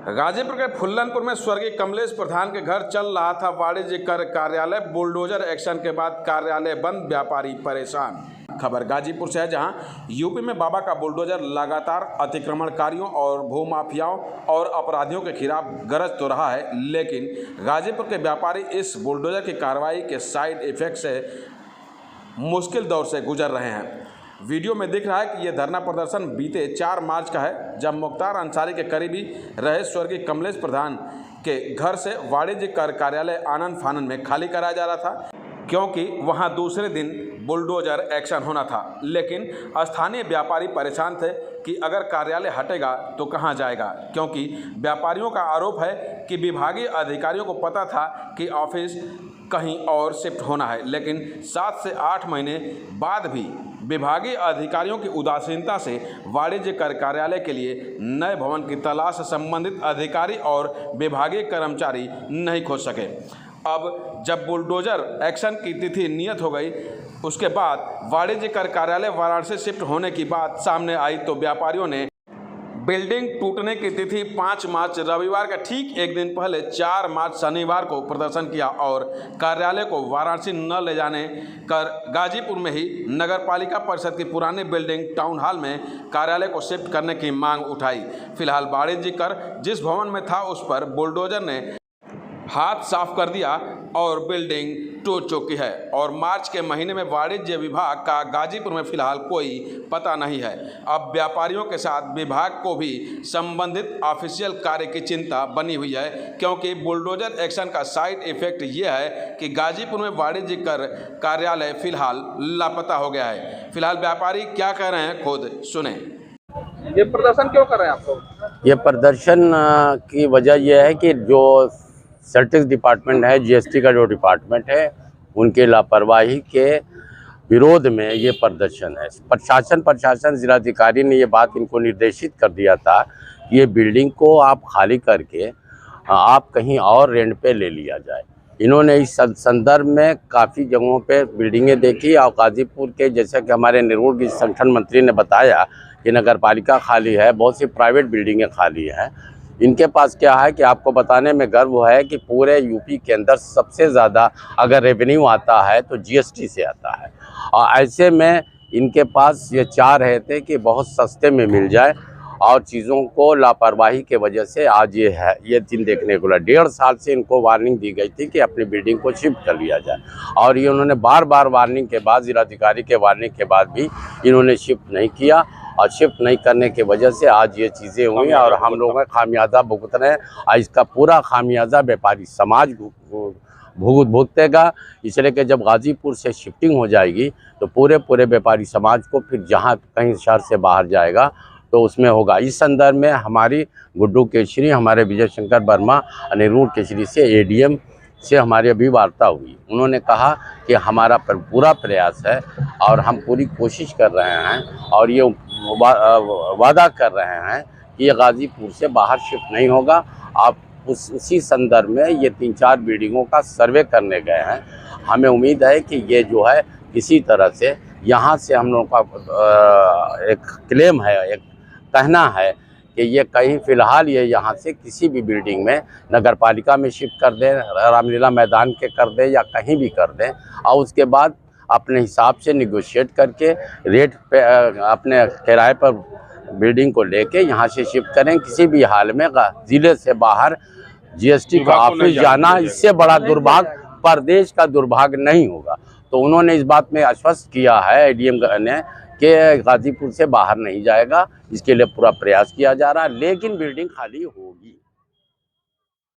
गाजीपुर के फुल्लनपुर में स्वर्गीय कमलेश प्रधान के घर चल रहा था वाणिज्य कर कार्यालय। बुलडोजर एक्शन के बाद कार्यालय बंद, व्यापारी परेशान। खबर गाजीपुर से है, जहां यूपी में बाबा का बुलडोजर लगातार अतिक्रमणकारियों और भूमाफियाओं और अपराधियों के खिलाफ गरज तो रहा है, लेकिन गाजीपुर के व्यापारी इस बुलडोजर की कार्रवाई के साइड इफेक्ट से मुश्किल दौर से गुजर रहे हैं। वीडियो में दिख रहा है कि यह धरना प्रदर्शन बीते 4 मार्च का है, जब मुख्तार अंसारी के करीबी रहे स्वर्गीय कमलेश प्रधान के घर से वाणिज्य कर कार्यालय आनन फानन में खाली कराया जा रहा था, क्योंकि वहां दूसरे दिन बुलडोजर एक्शन होना था। लेकिन स्थानीय व्यापारी परेशान थे कि अगर कार्यालय हटेगा तो कहां जाएगा, क्योंकि व्यापारियों का आरोप है कि विभागीय अधिकारियों को पता था कि ऑफिस कहीं और शिफ्ट होना है, लेकिन 7 से 8 महीने बाद भी विभागीय अधिकारियों की उदासीनता से वाणिज्य कर कार्यालय के लिए नए भवन की तलाश संबंधित अधिकारी और विभागीय कर्मचारी नहीं खोज सके। अब जब बुलडोजर एक्शन की तिथि नियत हो गई, उसके बाद वाणिज्य कर कार्यालय वाराणसी शिफ्ट होने की बात सामने आई, तो व्यापारियों ने बिल्डिंग टूटने की तिथि 5 मार्च रविवार का ठीक एक दिन पहले 4 मार्च शनिवार को प्रदर्शन किया और कार्यालय को वाराणसी न ले जाने कर गाजीपुर में ही नगरपालिका परिषद की पुरानी बिल्डिंग टाउन हॉल में कार्यालय को शिफ्ट करने की मांग उठाई। फिलहाल वाणिज्य कर जिस भवन में था उस पर बुलडोजर ने हाथ साफ कर दिया और बिल्डिंग टूट चुकी है और मार्च के महीने में वाणिज्य विभाग का गाजीपुर में फिलहाल कोई पता नहीं है। अब व्यापारियों के साथ विभाग को भी संबंधित ऑफिशियल कार्य की चिंता बनी हुई है, क्योंकि बुलडोजर एक्शन का साइड इफेक्ट ये है कि गाजीपुर में वाणिज्य कर कार्यालय फिलहाल लापता हो गया है। फिलहाल व्यापारी क्या कह रहे हैं, खुद सुने। ये प्रदर्शन क्यों कर रहे हैं आप लोग? ये प्रदर्शन की वजह यह है कि जो सर्टिस डिपार्टमेंट है, जीएसटी का जो डिपार्टमेंट है, उनके लापरवाही के विरोध में ये प्रदर्शन है। प्रशासन जिलाधिकारी ने ये बात इनको निर्देशित कर दिया था कि ये बिल्डिंग को आप खाली करके आप कहीं और रेंट पे ले लिया जाए। इन्होंने इस संदर्भ में काफ़ी जगहों पे बिल्डिंगें देखी और गाजीपुर के, जैसे कि हमारे निर्गुण की संगठन मंत्री ने बताया कि नगरपालिका खाली है, बहुत सी प्राइवेट बिल्डिंगें खाली हैं। इनके पास क्या है कि आपको बताने में गर्व है कि पूरे यूपी के अंदर सबसे ज़्यादा अगर रेवेन्यू आता है तो जीएसटी से आता है, और ऐसे में इनके पास ये चाह रहे थे कि बहुत सस्ते में मिल जाए, और चीज़ों को लापरवाही के वजह से आज ये दिन देखने को मिला। 1.5 साल से इनको वार्निंग दी गई थी कि अपनी बिल्डिंग को शिफ्ट कर लिया जाए, और ये उन्होंने बार बार वार्निंग के बाद, जिलाधिकारी के वार्निंग के बाद भी इन्होंने शिफ्ट नहीं किया, और शिफ्ट नहीं करने की वजह से आज ये चीज़ें हुई और हम लोग खामियाजा भुगत रहे हैं। और इसका पूरा खामियाजा व्यापारी समाज भुगतेगा, इसलिए कि जब गाजीपुर से शिफ्टिंग हो जाएगी तो पूरे व्यापारी समाज को फिर जहाँ कहीं शहर से बाहर जाएगा तो उसमें होगा। इस संदर्भ में हमारी गुड्डू केशरी, हमारे विजय शंकर वर्मा, अनिरुद्ध केशरी से एडीएम से हमारी अभी वार्ता हुई। उन्होंने कहा कि हमारा पूरा प्रयास है और हम पूरी कोशिश कर रहे हैं और ये वादा कर रहे हैं कि ये गाजीपुर से बाहर शिफ्ट नहीं होगा। आप उसी संदर्भ में ये 3-4 बिल्डिंगों का सर्वे करने गए हैं। हमें उम्मीद है कि ये जो है किसी तरह से यहाँ से हम लोगों का एक क्लेम है, एक कहना है कि ये कहीं फ़िलहाल ये यहाँ से किसी भी बिल्डिंग में नगरपालिका में शिफ्ट कर दें, रामलीला मैदान के कर दें या कहीं भी कर दें, और उसके बाद अपने हिसाब से निगोशिएट करके रेट पे अपने किराए पर बिल्डिंग को लेके यहाँ से शिफ्ट करें। किसी भी हाल में ज़िले से बाहर जीएसटी का ऑफिस जाना, इससे बड़ा दुर्भाग्य प्रदेश का दुर्भाग्य नहीं होगा। तो उन्होंने इस बात में आश्वस्त किया है एडीएम ने कि गाजीपुर से बाहर नहीं जाएगा। इसके लिए पूरा प्रयास किया जा रहा है, लेकिन बिल्डिंग खाली होगी।